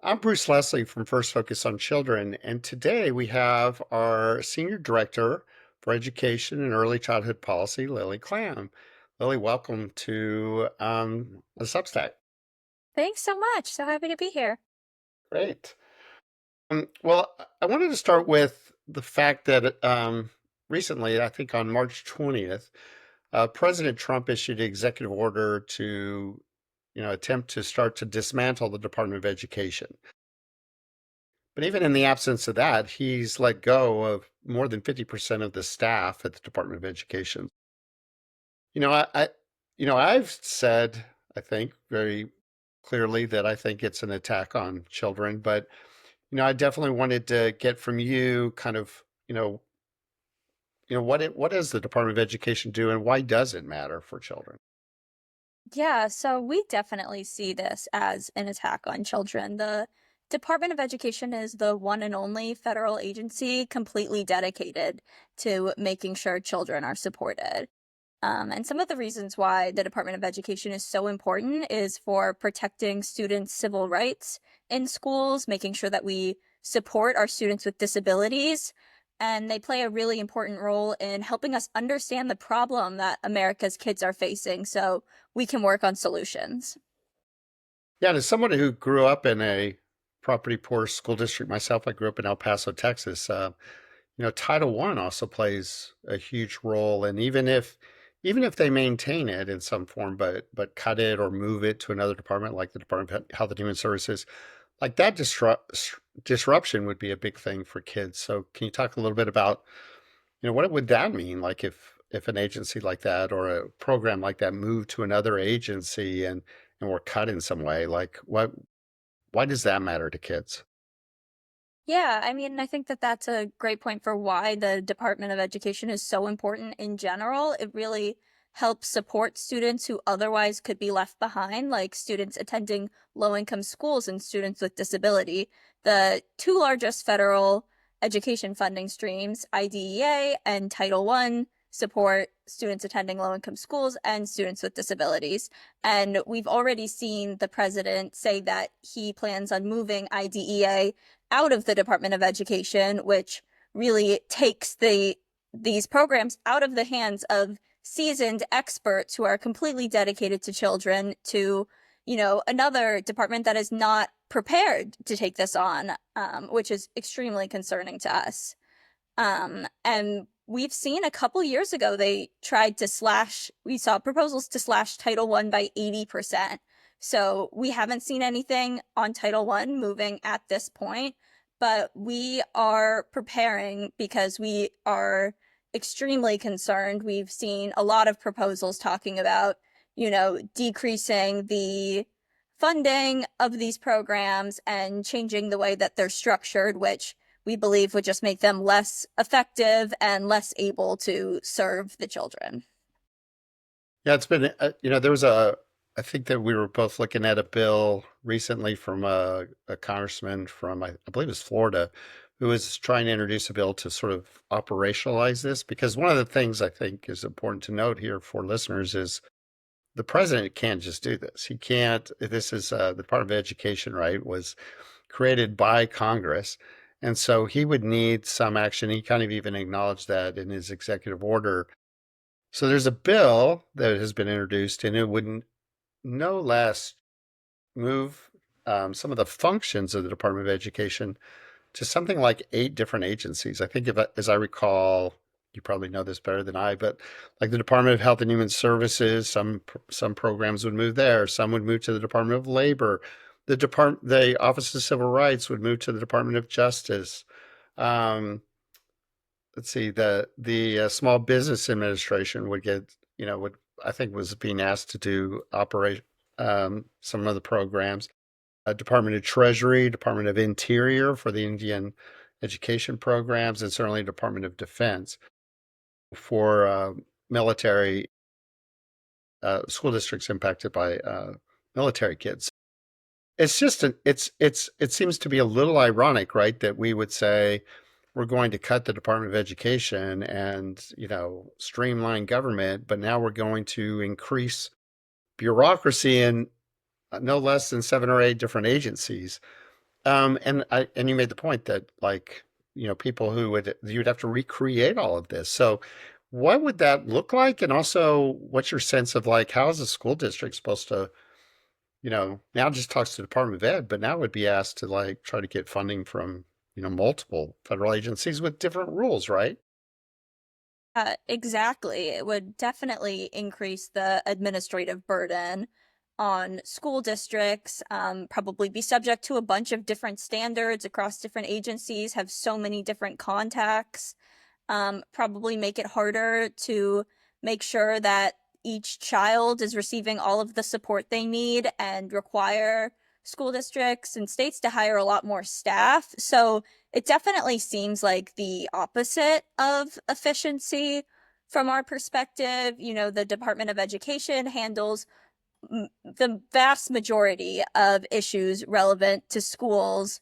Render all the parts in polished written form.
I'm Bruce Leslie from First Focus on Children, and today we have our Senior Director for Education and Early Childhood Policy, Lily Klam. Lily, welcome to the Substack. Thanks so much. So happy to be here. Great. I wanted to start with the fact that recently, I think on March 20th, President Trump issued an executive order to, attempt to start to dismantle the Department of Education. But even in the absence of that, he's let go of more than 50% of the staff at the Department of Education. You know, I've said, I think very clearly that I think it's an attack on children, but I definitely wanted to get from you kind of, what does the Department of Education do and why does it matter for children? Yeah, so we definitely see this as an attack on children. The Department of Education is the one and only federal agency completely dedicated to making sure children are supported. And some of the reasons why the Department of Education is so important is for protecting students' civil rights in schools, making sure that we support our students with disabilities. And they play a really important role in helping us understand the problem that America's kids are facing so we can work on solutions. Yeah, as someone who grew up in a property poor school district myself, I grew up in El Paso, Texas. Title One also plays a huge role, and even if they maintain it in some form, but cut it or move it to another department, like the Department of Health and Human Services, like that disruption would be a big thing for kids. So, can you talk a little bit about what would that mean? Like if an agency like that or a program like that moved to another agency and were cut in some way, like what why does that matter to kids? Yeah, I mean, I think that that's a great point for why the Department of Education is so important in general. It really helps support students who otherwise could be left behind, like students attending low-income schools and students with disability. The two largest federal education funding streams, IDEA and Title I, support students attending low-income schools and students with disabilities. And we've already seen the president say that he plans on moving IDEA out of the Department of Education, which really takes these programs out of the hands of seasoned experts who are completely dedicated to children to, another department that is not prepared to take this on, which is extremely concerning to us. And we've seen a couple years ago, we saw proposals to slash Title I by 80%. So we haven't seen anything on Title I moving at this point, but we are preparing because we are extremely concerned. We've seen a lot of proposals talking about, decreasing the funding of these programs and changing the way that they're structured, which we believe would just make them less effective and less able to serve the children. Yeah, it's been, there was I think that we were both looking at a bill recently from a congressman from, I believe it's Florida, who was trying to introduce a bill to sort of operationalize this. Because one of the things I think is important to note here for listeners is the president can't just do this. He can't, this is the Department of Education, right, was created by Congress. And so he would need some action. He kind of even acknowledged that in his executive order. So there's a bill that has been introduced, and it would no less move some of the functions of the Department of Education to something like 8 different agencies. I think, as I recall, you probably know this better than I, but like the Department of Health and Human Services, some programs would move there. Some would move to the Department of Labor. The Office of Civil Rights would move to the Department of Justice. Um, let's see, the Small Business Administration would get, would I think was being asked to do operate some of the programs. Department of Treasury, Department of Interior for the Indian education programs, and certainly Department of Defense for military school districts impacted by military kids. It's just it seems to be a little ironic, right, that we would say we're going to cut the Department of Education and streamline government, but now we're going to increase bureaucracy in no less than 7 or 8 different agencies. And you made the point that like, people who would you'd have to recreate all of this. So what would that look like? And also, what's your sense of like how is a school district supposed to, now just talks to the Department of Ed, but now would be asked to like try to get funding from, multiple federal agencies with different rules, right? Exactly. It would definitely increase the administrative burden on school districts, probably be subject to a bunch of different standards across different agencies, have so many different contacts, probably make it harder to make sure that each child is receiving all of the support they need and require school districts and states to hire a lot more staff. So it definitely seems like the opposite of efficiency from our perspective. The Department of Education handles the vast majority of issues relevant to schools,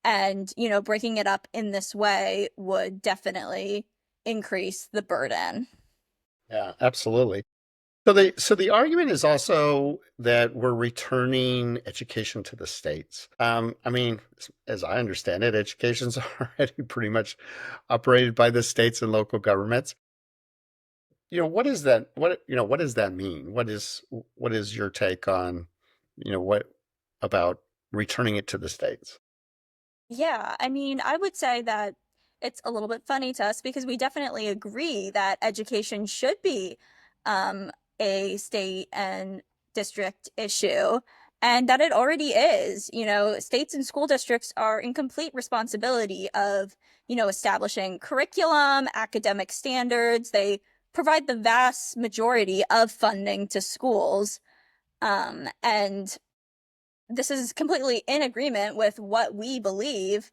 and breaking it up in this way would definitely increase the burden. Yeah, absolutely. So the argument is also that we're returning education to the states. I mean, as I understand it, education's already pretty much operated by the states and local governments. What is that? What does that mean? What is your take on, what about returning it to the states? Yeah, I mean, I would say that it's a little bit funny to us because we definitely agree that education should be um, a state and district issue, and that it already is. States and school districts are in complete responsibility of, establishing curriculum, academic standards. They provide the vast majority of funding to schools. And this is completely in agreement with what we believe,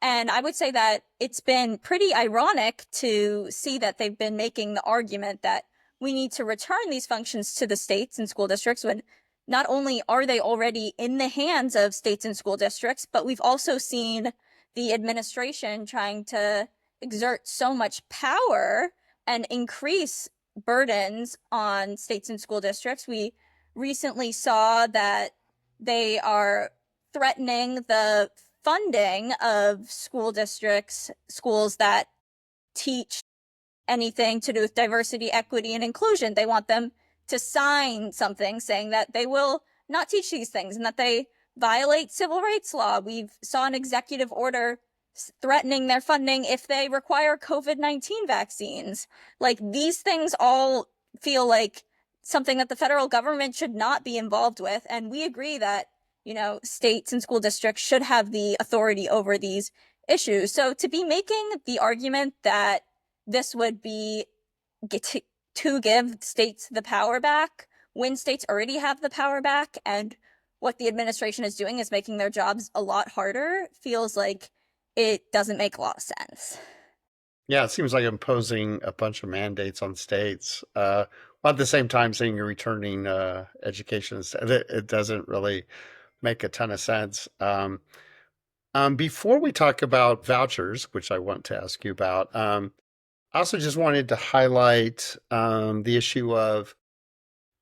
and I would say that it's been pretty ironic to see that they've been making the argument that we need to return these functions to the states and school districts when not only are they already in the hands of states and school districts, but we've also seen the administration trying to exert so much power and increase burdens on states and school districts. We recently saw that they are threatening the funding of school districts, schools that teach anything to do with diversity, equity, and inclusion. They want them to sign something saying that they will not teach these things and that they violate civil rights law. We've saw an executive order threatening their funding if they require COVID-19 vaccines. Like, these things all feel like something that the federal government should not be involved with. And we agree that, states and school districts should have the authority over these issues. So to be making the argument that this would be get to give states the power back when states already have the power back, and what the administration is doing is making their jobs a lot harder, feels like it doesn't make a lot of sense. Yeah, it seems like imposing a bunch of mandates on states, while at the same time saying you're returning education. It doesn't really make a ton of sense. Before we talk about vouchers, which I want to ask you about, I also just wanted to highlight the issue of,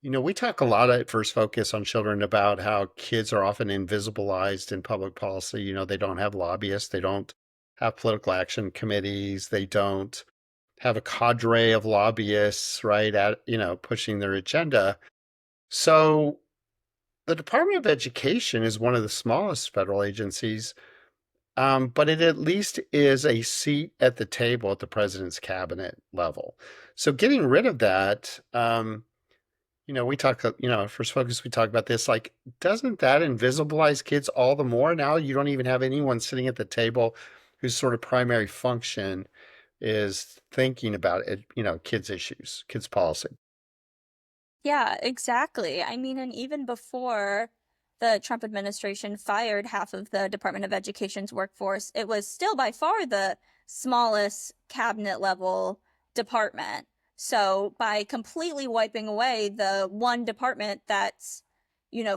we talk a lot at First Focus on Children about how kids are often invisibilized in public policy. They don't have lobbyists, they don't have political action committees, they don't have a cadre of lobbyists, right, at, pushing their agenda. So the Department of Education is one of the smallest federal agencies, but it at least is a seat at the table at the president's cabinet level. So getting rid of that, we talk, First Focus, we talk about this, like, doesn't that invisibilize kids all the more? Now you don't even have anyone sitting at the table whose sort of primary function is thinking about it, kids' issues, kids' policy. Yeah, exactly. I mean, and even before the Trump administration fired half of the Department of Education's workforce, it was still by far the smallest cabinet level department. So by completely wiping away the one department that's,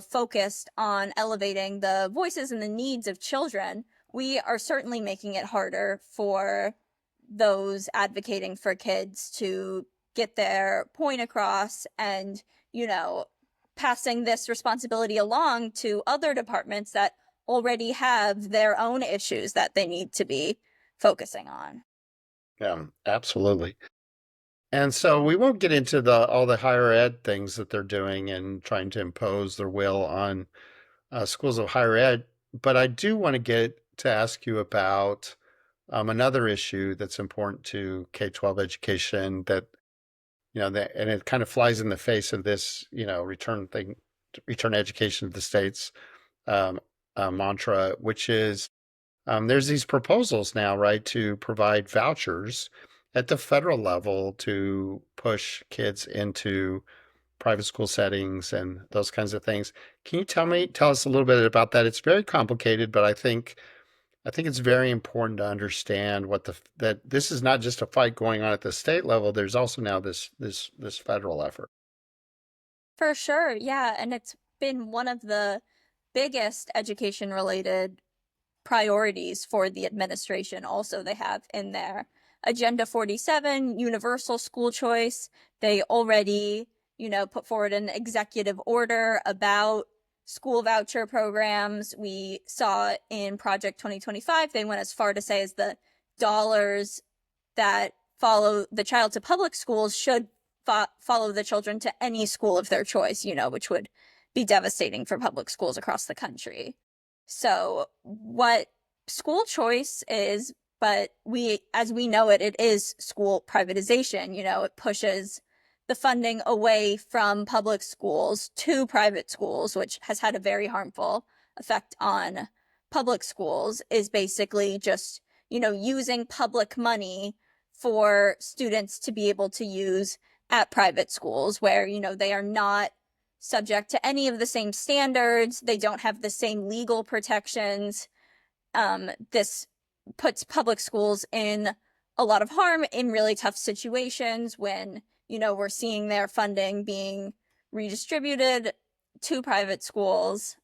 focused on elevating the voices and the needs of children, we are certainly making it harder for those advocating for kids to get their point across, and, you know, passing this responsibility along to other departments that already have their own issues that they need to be focusing on. Yeah, absolutely. And so we won't get into the all the higher ed things that they're doing and trying to impose their will on schools of higher ed, but I do want to get to ask you about another issue that's important to K-12 education that, that, and it kind of flies in the face of this, return education to the states um, mantra, which is there's these proposals now, right, to provide vouchers at the federal level to push kids into private school settings and those kinds of things. Can you tell us a little bit about that? It's very complicated, but I think it's very important to understand that this is not just a fight going on at the state level. There's also now this federal effort. For sure, yeah, and it's been one of the biggest education related priorities for the administration. Also, they have in their Agenda 47, universal school choice. They already, put forward an executive order about school voucher programs. We saw in Project 2025, they went as far to say as the dollars that follow the child to public schools should follow the children to any school of their choice, which would be devastating for public schools across the country. So, what school choice is, but as we know it, it is school privatization. It pushes the funding away from public schools to private schools, which has had a very harmful effect on public schools, is basically just, using public money for students to be able to use at private schools where, they are not subject to any of the same standards. They don't have the same legal protections. This puts public schools in a lot of harm in really tough situations when, we're seeing their funding being redistributed to private schools.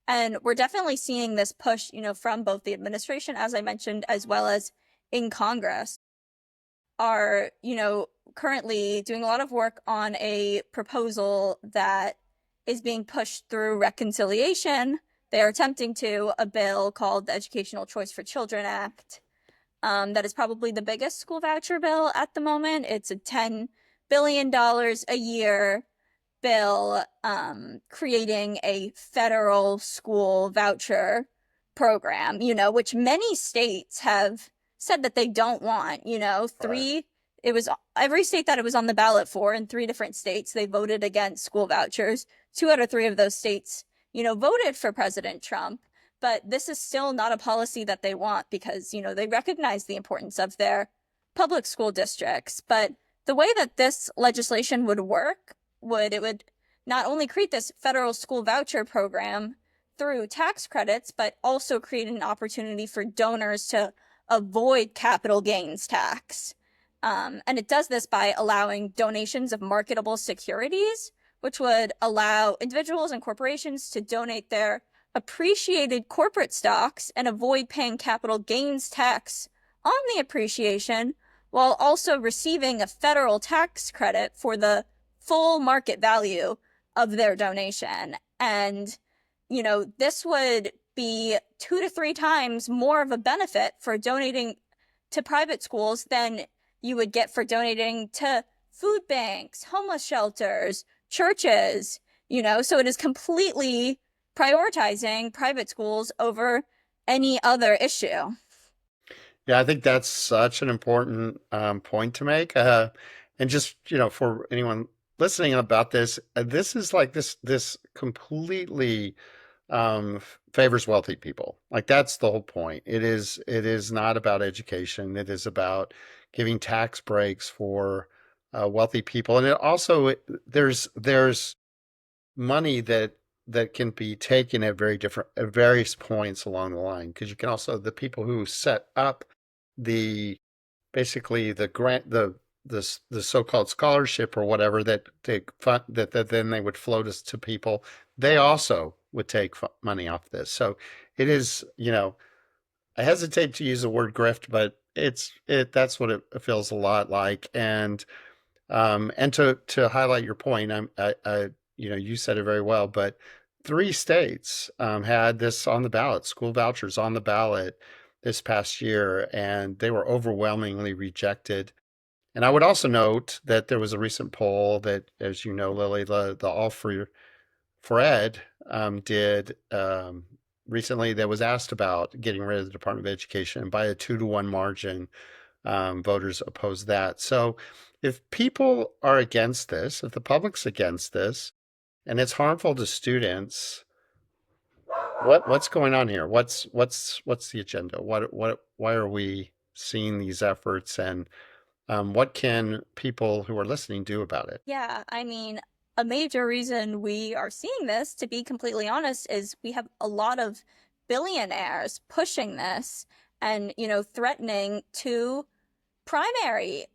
And we're definitely seeing this push, from both the administration, as I mentioned, as well as in Congress, are, currently doing a lot of work on a proposal that is being pushed through reconciliation. They are attempting to a bill called the Educational Choice for Children Act. That is probably the biggest school voucher bill at the moment. It's a $10 billion a year bill creating a federal school voucher program, which many states have said that they don't want, Right. it was every state that it was on the ballot for in three different states, they voted against school vouchers. Two out of three of those states, voted for President Trump. But this is still not a policy that they want because, they recognize the importance of their public school districts. But the way that this legislation would work it would not only create this federal school voucher program through tax credits, but also create an opportunity for donors to avoid capital gains tax. And it does this by allowing donations of marketable securities, which would allow individuals and corporations to donate their appreciated corporate stocks and avoid paying capital gains tax on the appreciation while also receiving a federal tax credit for the full market value of their donation. And, this would be 2 to 3 times more of a benefit for donating to private schools than you would get for donating to food banks, homeless shelters, churches, so it is completely prioritizing private schools over any other issue. Yeah, I think that's such an important point to make. And just, for anyone listening about this, this is like this completely favors wealthy people. Like that's the whole point. It is not about education. It is about giving tax breaks for wealthy people. And it also there's money that can be taken at various points along the line because you can also the people who set up the basically the grant the so-called scholarship or whatever that they fund that then they would float us to people, they also would take money off this. So it is, I hesitate to use the word grift, but that's what it feels a lot like. And to highlight your point, I you said it very well, but three states had this on the ballot, school vouchers on the ballot this past year, and they were overwhelmingly rejected. And I would also note that there was a recent poll that, as you know, Lily, the All for Ed did recently that was asked about getting rid of the Department of Education, and by a 2-to-1 margin, voters opposed that. So if people are against this, if the public's against this, and it's harmful to students, what's going on here? What's the agenda? What why are we seeing these efforts, and what can people who are listening do about it? Yeah, I mean, a major reason we are seeing this, to be completely honest, is we have a lot of billionaires pushing this and, threatening to primary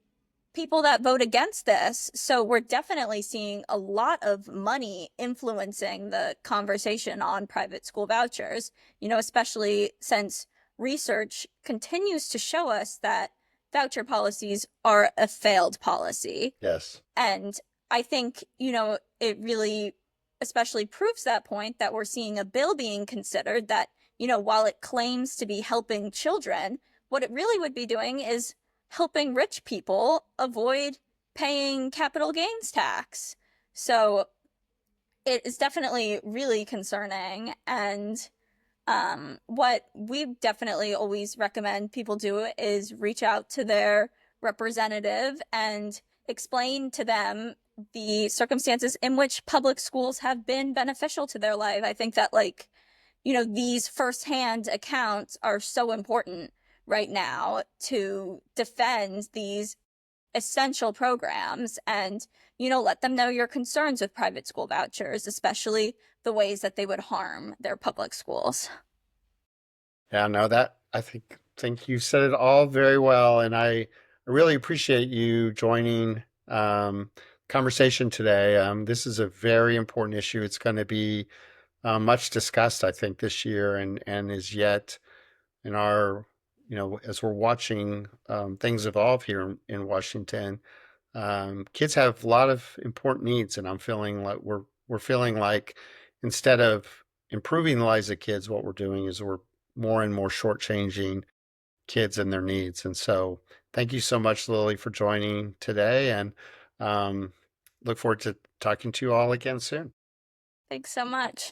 people that vote against this. So we're definitely seeing a lot of money influencing the conversation on private school vouchers, especially since research continues to show us that voucher policies are a failed policy. Yes. And I think, it really especially proves that point that we're seeing a bill being considered that, while it claims to be helping children, what it really would be doing is helping rich people avoid paying capital gains tax. So it is definitely really concerning. And what we definitely always recommend people do is reach out to their representative and explain to them the circumstances in which public schools have been beneficial to their life. I think that, like, these firsthand accounts are so important right now to defend these essential programs and, let them know your concerns with private school vouchers, especially the ways that they would harm their public schools. Yeah, no, that I think you said it all very well, and I really appreciate you joining conversation today. This is a very important issue. It's going to be much discussed, I think, this year, and is yet in our, as we're watching things evolve here in Washington. Kids have a lot of important needs, and I'm feeling like we're feeling like instead of improving the lives of kids, what we're doing is we're more and more shortchanging kids and their needs. And so, thank you so much, Lily, for joining today, and um, look forward to talking to you all again soon. Thanks so much.